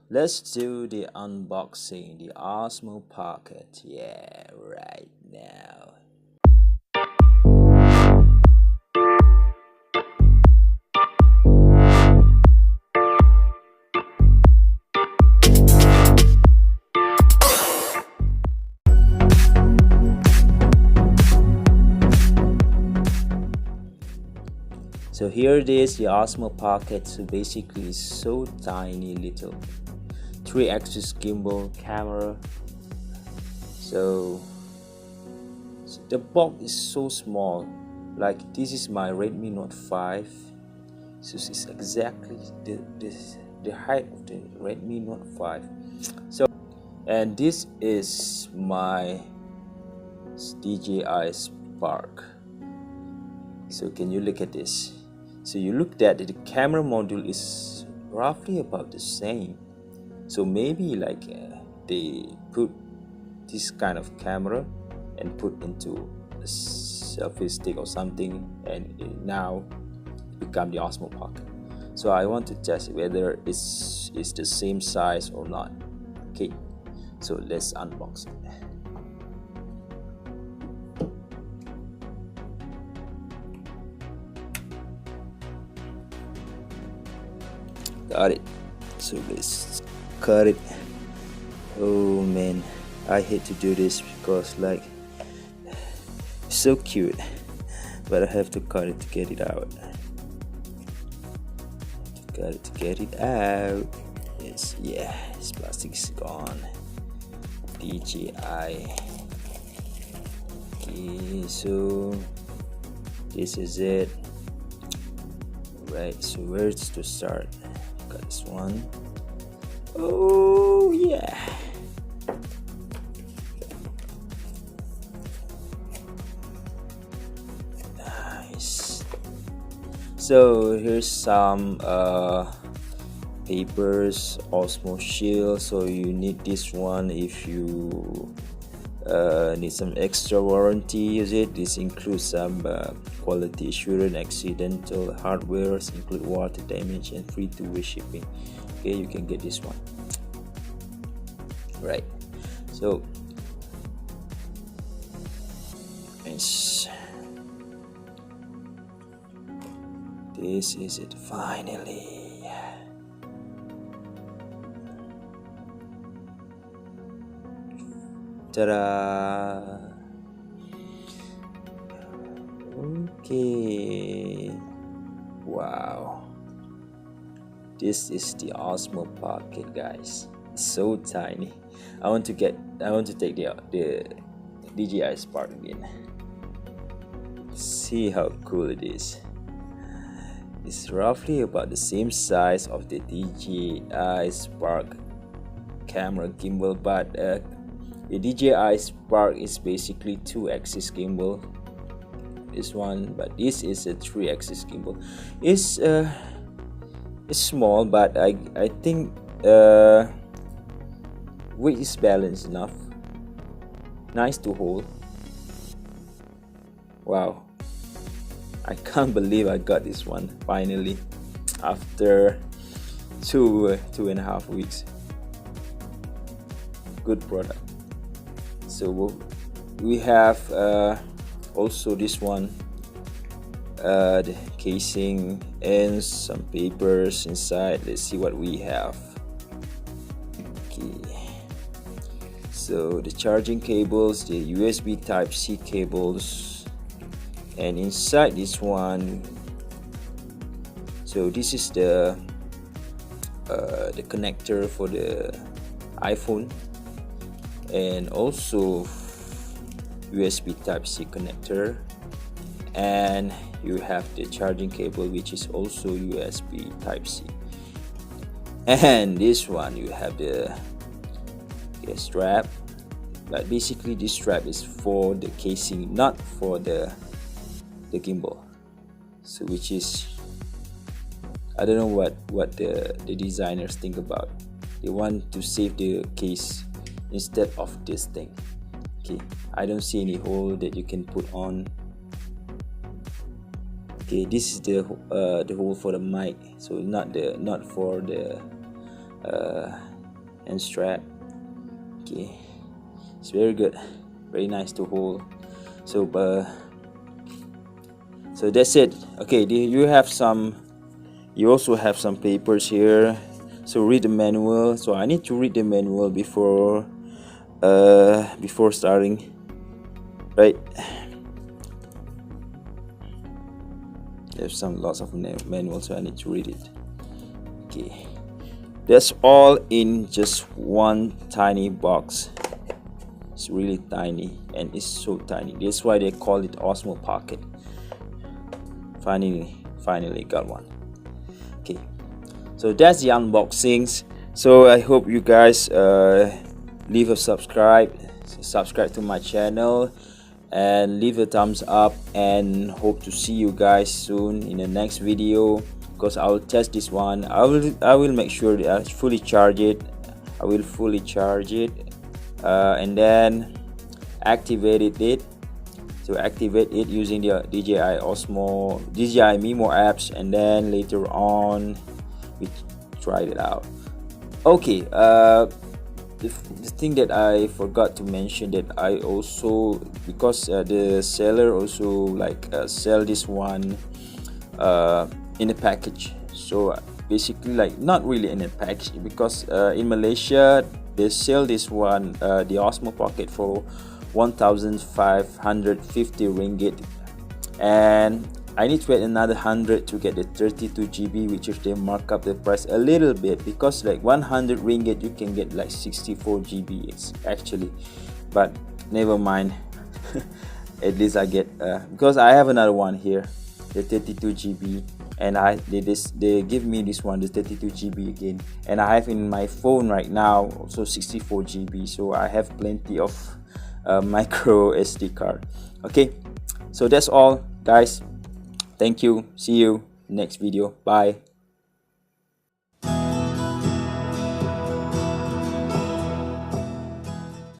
let's do the unboxing, the OSMO Pocket. Yeah, right now. So here it is, the OSMO Pocket. So basically it's so tiny little 3-axis gimbal camera. So the box is so small, like this is my Redmi Note 5. So it's exactly the height of the Redmi Note 5. So, and this is my DJI Spark. So can you look at this? So you look at the camera module is roughly about the same. So maybe like they put this kind of camera and put into a selfie stick or something, and it now become the OSMO Pocket. So I want to test whether it's the same size or not. Okay, so let's unbox it. Got it. So let's cut it. Oh man, I hate to do this because like it's so cute, but I have to cut it to get it out. Got it to get it out. Yes, yeah, this plastic is gone. DJI. Okay, so this is it. Right, so where's to start? Got this one. Oh yeah. Nice. So here's some papers, Osmo Shield. So you need this one if you need some extra warranty. Use it. This includes some quality assurance, accidental hardware, include water damage, and free two-way shipping. Okay, you can get this one. Right. So nice. This is it finally. Ta-da! Okay. Wow. This is the OSMO Pocket, guys. It's so tiny. I want to take the DJI Spark again. See how cool it is. It's roughly about the same size of the DJI Spark camera gimbal, but the DJI Spark is basically 2-axis gimbal. This one, but this is a 3-axis gimbal. It's small, but I think weight is balanced enough. Nice to hold. Wow, I can't believe I got this one finally after two and a half weeks. Good product. So we have also this one, the casing and some papers inside. Let's see what we have. Okay, so the charging cables, the USB Type-C cables, and inside this one, so this is the connector for the iPhone, and also USB Type-C connector, and you have the charging cable, which is also USB Type-C. And this one you have the strap, but basically this strap is for the casing, not for the gimbal. So which is, I don't know what the designers think about. They want to save the case instead of this thing. Okay, I don't see any hole that you can put on. Okay, this is the hole for the mic, so not for the and strap. Okay, it's very good, very nice to hold. So so that's it. Okay, you also have some papers here, so read the manual. So I need to read the manual before starting, right? There's lots of manuals, so I need to read it. Okay, that's all in just one tiny box. It's really tiny, and it's so tiny. That's why they call it OSMO Pocket. Finally got one. Okay, so that's the unboxings. So I hope you guys leave a subscribe to my channel and leave a thumbs up, and hope to see you guys soon in the next video, because I will test this one. I will make sure that I fully charge it. And then activate it. So activate it using the DJI Mimo apps, and then later on we tried it out. Okay, the thing that I forgot to mention, that I also, because the seller also like sell this one in a package. So basically, like, not really in a package, because in Malaysia they sell this one, the OSMO Pocket, for 1,550 ringgit, and I need to add another 100 to get the 32 GB, which is they mark up the price a little bit, because like 100 ringgit you can get like 64 GB actually, but never mind. At least I get because I have another one here, the 32 GB, and they give me this one, the 32 GB again, and I have in my phone right now also 64 GB, so I have plenty of micro SD card. Okay, so that's all, guys. Thank you. See you next video. Bye.